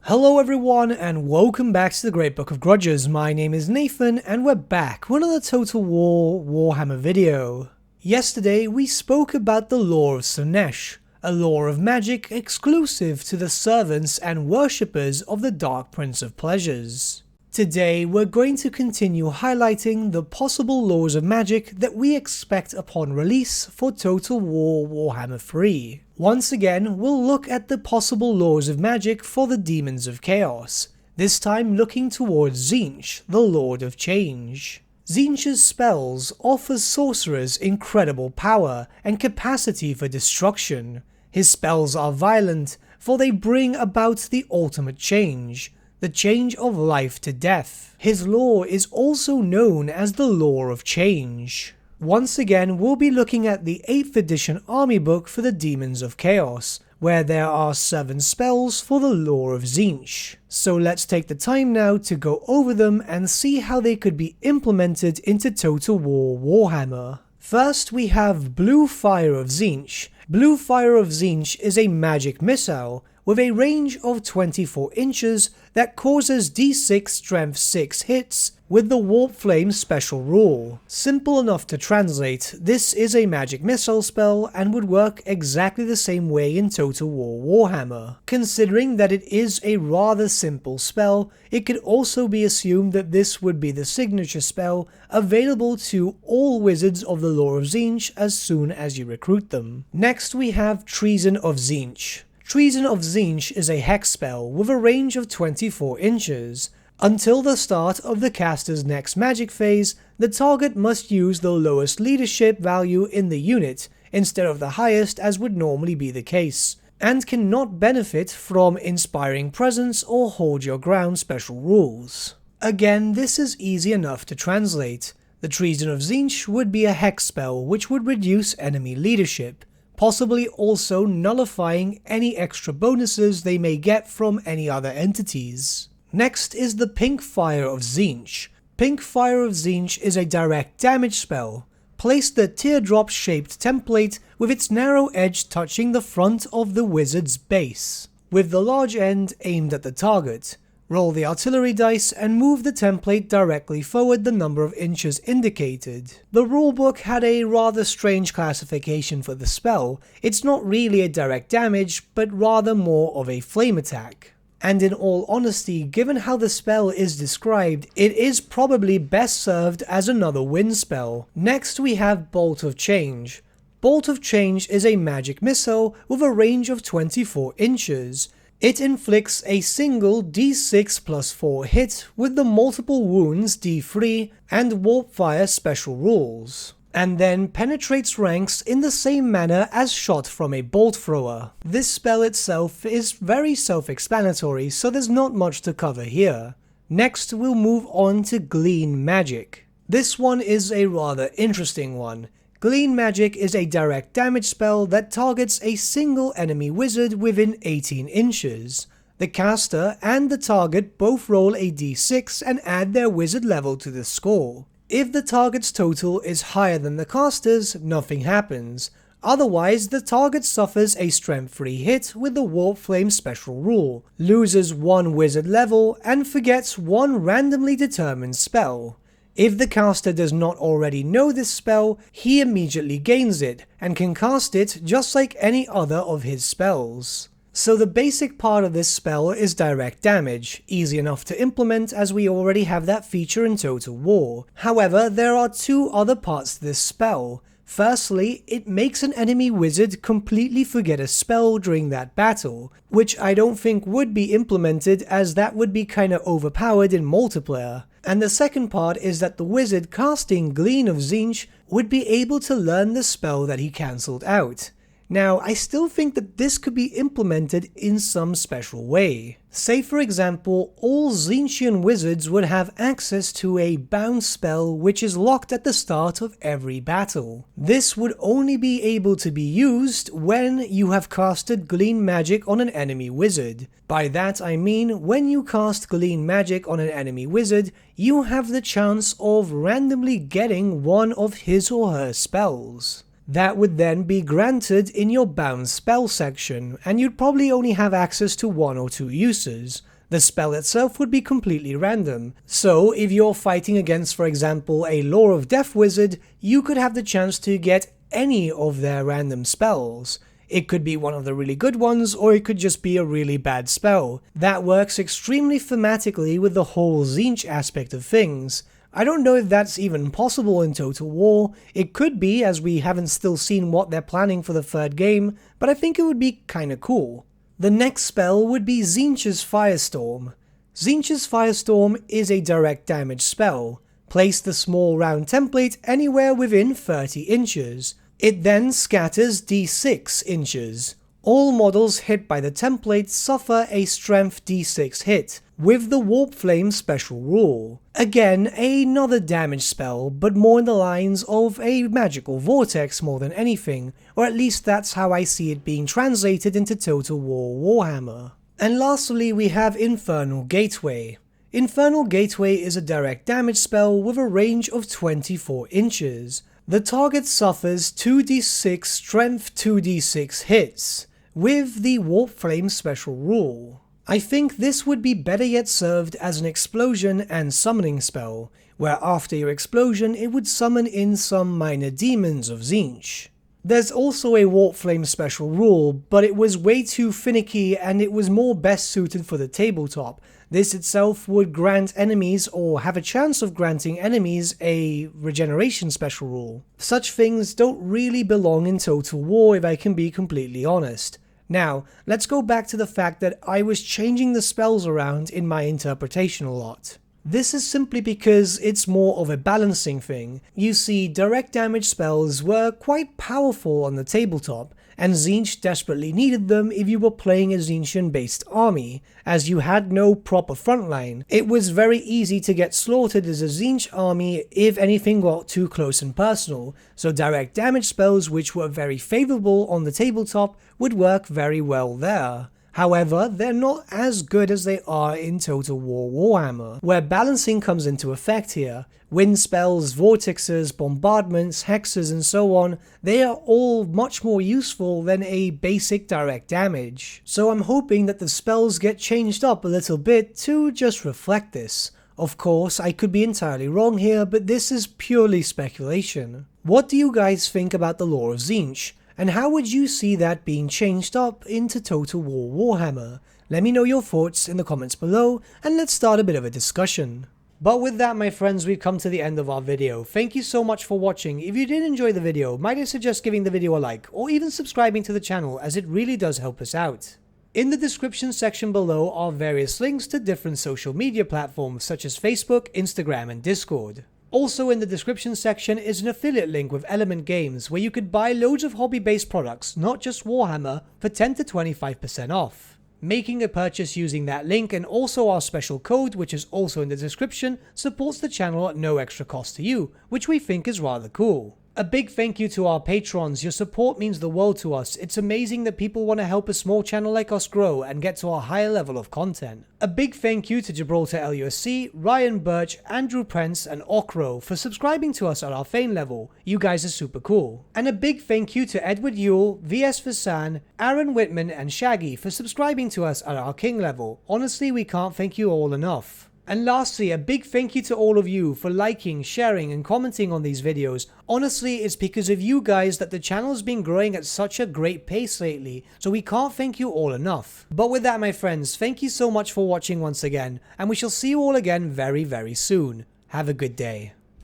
Hello everyone and welcome back to the Great Book of Grudges. My name is Nathan and we're back with another Total War Warhammer video. Yesterday we spoke about the lore of Tzeentch, a lore of magic exclusive to the servants and worshippers of the Dark Prince of Pleasures. Today we're going to continue highlighting the possible laws of magic that we expect upon release for Total War Warhammer 3. Once again, we'll look at the possible laws of magic for the Demons of Chaos, this time looking towards Tzeentch, the Lord of Change. Tzeentch's spells offer sorcerers incredible power and capacity for destruction. His spells are violent, for they bring about the ultimate change, the change of life to death. His lore is also known as the Lore of Change. Once again, we'll be looking at the 8th edition army book for the Demons of Chaos, where there are 7 spells for the lore of Tzeentch. So let's take the time now to go over them and see how they could be implemented into Total War Warhammer. First we have Blue Fire of Tzeentch. Blue Fire of Tzeentch is a magic missile with a range of 24 inches that causes d6 strength 6 hits with the Warp Flame special rule. Simple enough to translate, this is a magic missile spell and would work exactly the same way in Total War Warhammer. Considering that it is a rather simple spell, it could also be assumed that this would be the signature spell available to all wizards of the lore of Tzeentch as soon as you recruit them. Next we have Treason of Tzeentch. Treason of Tzeentch is a hex spell with a range of 24 inches. Until the start of the caster's next magic phase, the target must use the lowest leadership value in the unit, instead of the highest as would normally be the case, and cannot benefit from Inspiring Presence or Hold Your Ground special rules. Again, this is easy enough to translate. The Treason of Tzeentch would be a hex spell which would reduce enemy leadership, possibly also nullifying any extra bonuses they may get from any other entities. Next is the Pink Fire of Tzeentch. Pink Fire of Tzeentch is a direct damage spell. Place the teardrop-shaped template with its narrow edge touching the front of the wizard's base, with the large end aimed at the target. Roll the artillery dice and move the template directly forward the number of inches indicated. The rulebook had a rather strange classification for the spell. It's not really a direct damage, but rather more of a flame attack. And in all honesty, given how the spell is described, it is probably best served as another wind spell. Next we have Bolt of Change. Bolt of Change is a magic missile with a range of 24 inches. It inflicts a single d6 plus 4 hit with the multiple wounds d3 and warp fire special rules, and then penetrates ranks in the same manner as shot from a bolt thrower. This spell itself is very self-explanatory, so there's not much to cover here. Next we'll move on to Glean Magic. This one is a rather interesting one. Glean Magic is a direct damage spell that targets a single enemy wizard within 18 inches. The caster and the target both roll a d6 and add their wizard level to the score. If the target's total is higher than the caster's, nothing happens. Otherwise, the target suffers a strength 3 hit with the Warp Flame special rule, loses 1 wizard level, and forgets 1 randomly determined spell. If the caster does not already know this spell, he immediately gains it, and can cast it just like any other of his spells. So the basic part of this spell is direct damage, easy enough to implement as we already have that feature in Total War. However, there are 2 other parts to this spell. Firstly, it makes an enemy wizard completely forget a spell during that battle, which I don't think would be implemented as that would be kinda overpowered in multiplayer. And the second part is that the wizard casting Glean of Tzeentch would be able to learn the spell that he cancelled out. Now, I still think that this could be implemented in some special way. Say for example, all Tzeentchian wizards would have access to a bound spell which is locked at the start of every battle. This would only be able to be used when you have casted Glean Magic on an enemy wizard. By that I mean, when you cast Glean Magic on an enemy wizard, you have the chance of randomly getting one of his or her spells. That would then be granted in your bound spell section, and you'd probably only have access to 1 or 2 uses. The spell itself would be completely random, so if you're fighting against, for example, a Lore of Death wizard, you could have the chance to get any of their random spells. It could be one of the really good ones, or it could just be a really bad spell. That works extremely thematically with the whole Tzeentch aspect of things. I don't know if that's even possible in Total War. It could be, as we haven't still seen what they're planning for the third game, but I think it would be kinda cool. The next spell would be Tzeentch's Firestorm. Tzeentch's Firestorm is a direct damage spell. Place the small round template anywhere within 30 inches. It then scatters d6 inches. All models hit by the template suffer a strength d6 hit, with the Warp Flame special rule. Again, another damage spell, but more in the lines of a magical vortex more than anything, or at least that's how I see it being translated into Total War Warhammer. And lastly, we have Infernal Gateway. Infernal Gateway is a direct damage spell with a range of 24 inches. The target suffers 2d6 strength 2d6 hits, with the Warp Flame special rule. I think this would be better yet served as an explosion and summoning spell, where after your explosion it would summon in some minor demons of Tzeentch. There's also a Warp Flame special rule, but it was way too finicky and it was more best suited for the tabletop. This itself would grant enemies, or have a chance of granting enemies, a regeneration special rule. Such things don't really belong in Total War if I can be completely honest. Now, let's go back to the fact that I was changing the spells around in my interpretation a lot. This is simply because it's more of a balancing thing. You see, direct damage spells were quite powerful on the tabletop, and Tzeentch desperately needed them if you were playing a Tzeentchian-based army, as you had no proper frontline. It was very easy to get slaughtered as a Tzeentch army if anything got too close and personal, so direct damage spells which were very favourable on the tabletop would work very well there. However, they're not as good as they are in Total War Warhammer, where balancing comes into effect here. Wind spells, vortexes, bombardments, hexes and so on, they are all much more useful than a basic direct damage. So I'm hoping that the spells get changed up a little bit to just reflect this. Of course, I could be entirely wrong here, but this is purely speculation. What do you guys think about the lore of Tzeentch? And how would you see that being changed up into Total War Warhammer? Let me know your thoughts in the comments below, and let's start a bit of a discussion. But with that, my friends, we've come to the end of our video. Thank you so much for watching. If you did enjoy the video, might I suggest giving the video a like, or even subscribing to the channel, as it really does help us out. In the description section below are various links to different social media platforms such as Facebook, Instagram, and Discord. Also in the description section is an affiliate link with Element Games where you could buy loads of hobby-based products, not just Warhammer, for 10 to 25% off. Making a purchase using that link and also our special code, which is also in the description, supports the channel at no extra cost to you, which we think is rather cool. A big thank you to our patrons. Your support means the world to us. It's amazing that people want to help a small channel like us grow and get to a higher level of content. A big thank you to Gibraltar LUSC, Ryan Bertsche, Andrew Prince and Okro for subscribing to us at our Fane level. You guys are super cool. And a big thank you to Edward Yule, VS Vasan, Aaron Whitman and Shaggy for subscribing to us at our King level. Honestly, we can't thank you all enough. And lastly, a big thank you to all of you for liking, sharing and commenting on these videos. Honestly, it's because of you guys that the channel's been growing at such a great pace lately, so we can't thank you all enough. But with that, my friends, thank you so much for watching once again, and we shall see you all again very, very soon. Have a good day.